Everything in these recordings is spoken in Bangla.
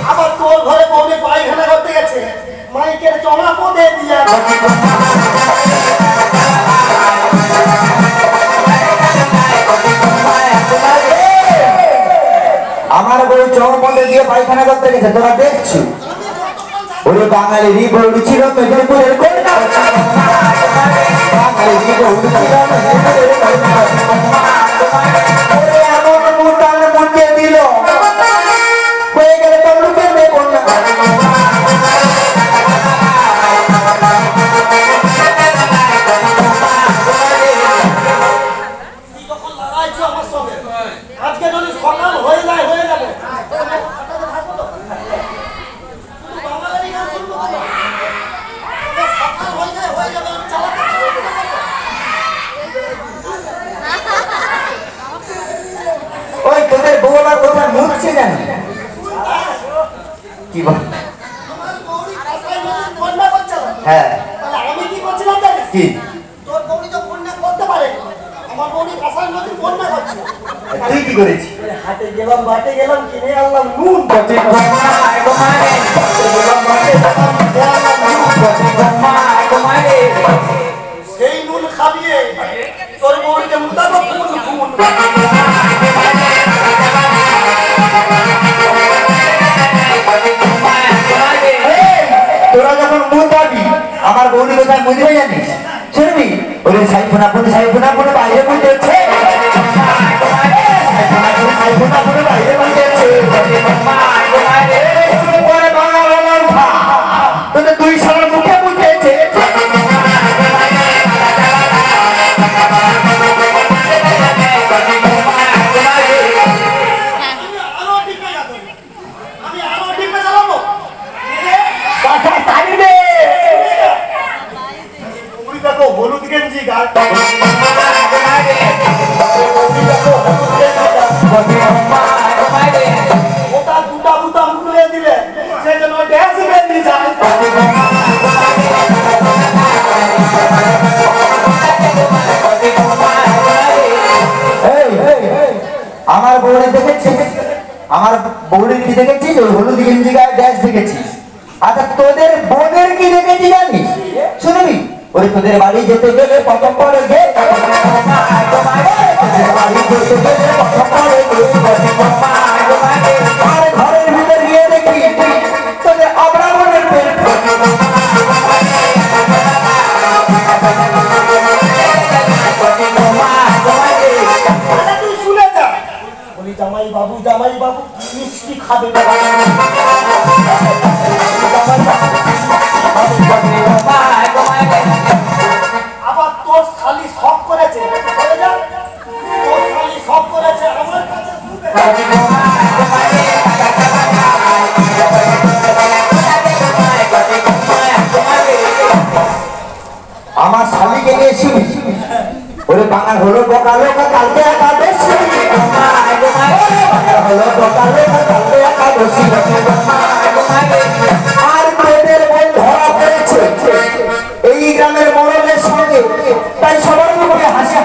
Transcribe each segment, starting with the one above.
আবার তোর ঘরে বউকে পায়খানা করতে গেছে, মাইকের চড়া পদে দিয়া আমার বউ চৌপদে দিয়ে পায়খানা করতে গেছে, তোরা দেখছো? ওরে বাঙালির বউড়ি ছিল মেদিনীপুরের কন্যা, বাঙালির বউড়ি ছিল মেদিনীপুরের কন্যা। ওরে এমন মুটান মুটিয়ে দিল, হয়ে গেলে তমলুকের মেয়ে কন্যা। আজকে যদি সকাল হয়ে যায় হয়ে যাবে। ওই তোদের বউ আমার কোথায় মুখছে জানি কি বল? হ্যাঁ আমি কি করছিলাম জানিস? কি তোর বউনি তো বন্যা করতে পারে, আমার বউনি কাঁসার নদী বন্যা করছে। তুই কি করেছিস? হাটে গেলাম, বাটে গেলাম, কিনে আনলাম নুন। সেই নুন খাবিয়ে তোর বউনিকে মুতাবো খুন খুন। তোরা যখন মুখ পাবি আমার বউনি কোথায় মুজবে জানিস? শুনবি ওরে সাইফোনা পুনে বাইরে মুজেছে, সাইফোনা পুনে বাইরে মুজেছে। পরে বাঙাল আমার ভা তোদের দুই সালের মুখে মুজেছে। হলুদ গেঞ্জি গাছ ওটা দুটা বুটা মুখলে দিলে সে যেন ড্যান্স বেরিয়ে যায়। আমার বউরে দেখেছিস? আমার বউরে কি দেখেছিস? ওই হলুদ গেঞ্জি গায়ে ড্যান্স দেখেছিস? আচ্ছা তোদের বোনের কি দেখেছি জানিস? শুনবি ওই তোদের বাড়ি যেতে গেলে প্রথম পরে গে ঘরের ভিতর গিয়ে দেখি তোদের অব্রাহ্মণের পেট। তুই শুনে যা, বলি জামাই বাবু মিষ্টি খাবে। আবার তোর শালি সব করেছে, বলে যা তোর শালি সব করেছে আমার কাছে শুনে। আমার শালিকে নিয়ে শুনি ওরে বাঙাল হলো বকালো কালকে একাদশী, হলো বকালো কালকে একাদশী। আর তোদের বই ধরা পড়েছে এই গ্রামের মরণের সঙ্গে, তাই সবার মুখে হাসি।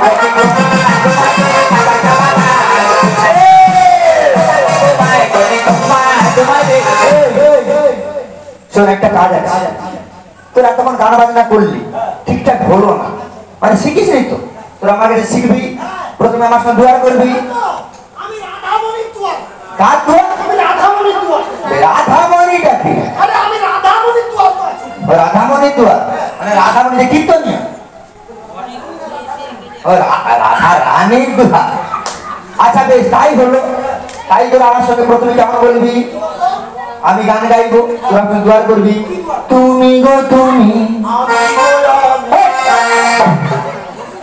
শোন একটা কাজ আছে, তোরা তখন গান বাজনা করলি ঠিকঠাক হলো না, মানে শিখিস নি তো। তোরা আমার কাছে শিখবি, প্রথমে আমার সঙ্গে দুয়ার করবি। আমি রাধামণি তুয়া। কার দুয়ার? আমি রাধামণি তুয়া। রাধামণিটা কি? আরে আমি রাধামণি তুয়া। রাধামণি দুয়ার মানে রাধামণি যে কীর্তনিয়া, রাধা রানীর দুয়ার। আচ্ছা বেশ তাই হলো, তাই তোরা আমার সঙ্গে প্রথমে কেমন বলবি? আমি গান গাইবো, তোরা দুয়ার করবি। তুমি গো তুমি,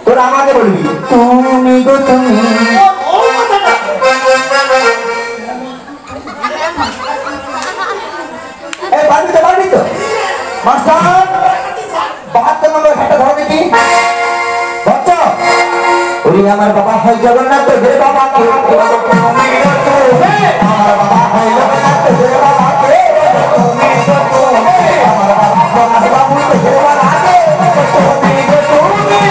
তোরা আমাকে বলবি তুমি গো তুমি। পারবি তো মাস্টার? 72 নম্বর একটা ধরো দেখি। ওরে আমার বাবা হয় জগন্নাথ, তোদের বাবা কে? আমার বাবা হয় জগন্নাথ, তোদের বাবা কে? আমার বাবা বাবু তোদের বাবা কে? তুমি গো তুমি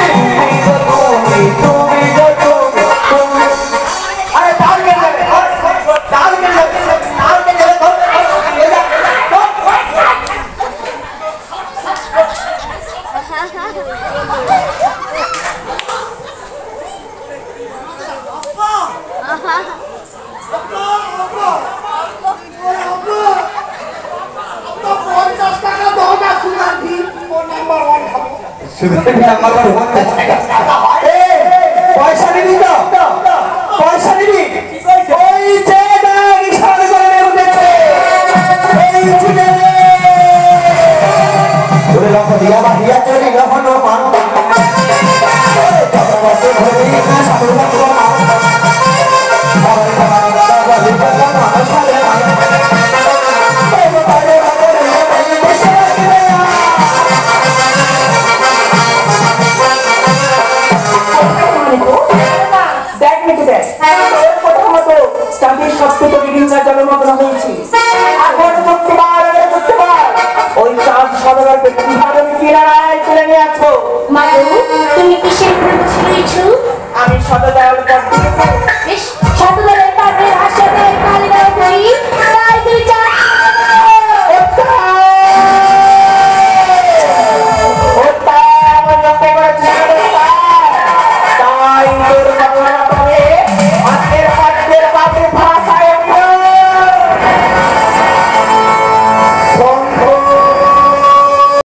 আমার বোন পয়সা নিবি তো পয়সা নিবি ওই যে ব্যাগ ইশারা করে উঠেছে এই ছিলে ওরে লক্ষ দিয়া বাহিয়া চলি লহন মান বসে ধরে না সাধু ভক্ত জন্মগ্ন হয়েছি এখন ওই চাঁদ সদরকে কিভাবে কিনারায় তুলে নিয়ে আছো তুমি কিসের উপর বসে রয়েছো? আমি সদর দেওয়াল পর বেশ, শতবার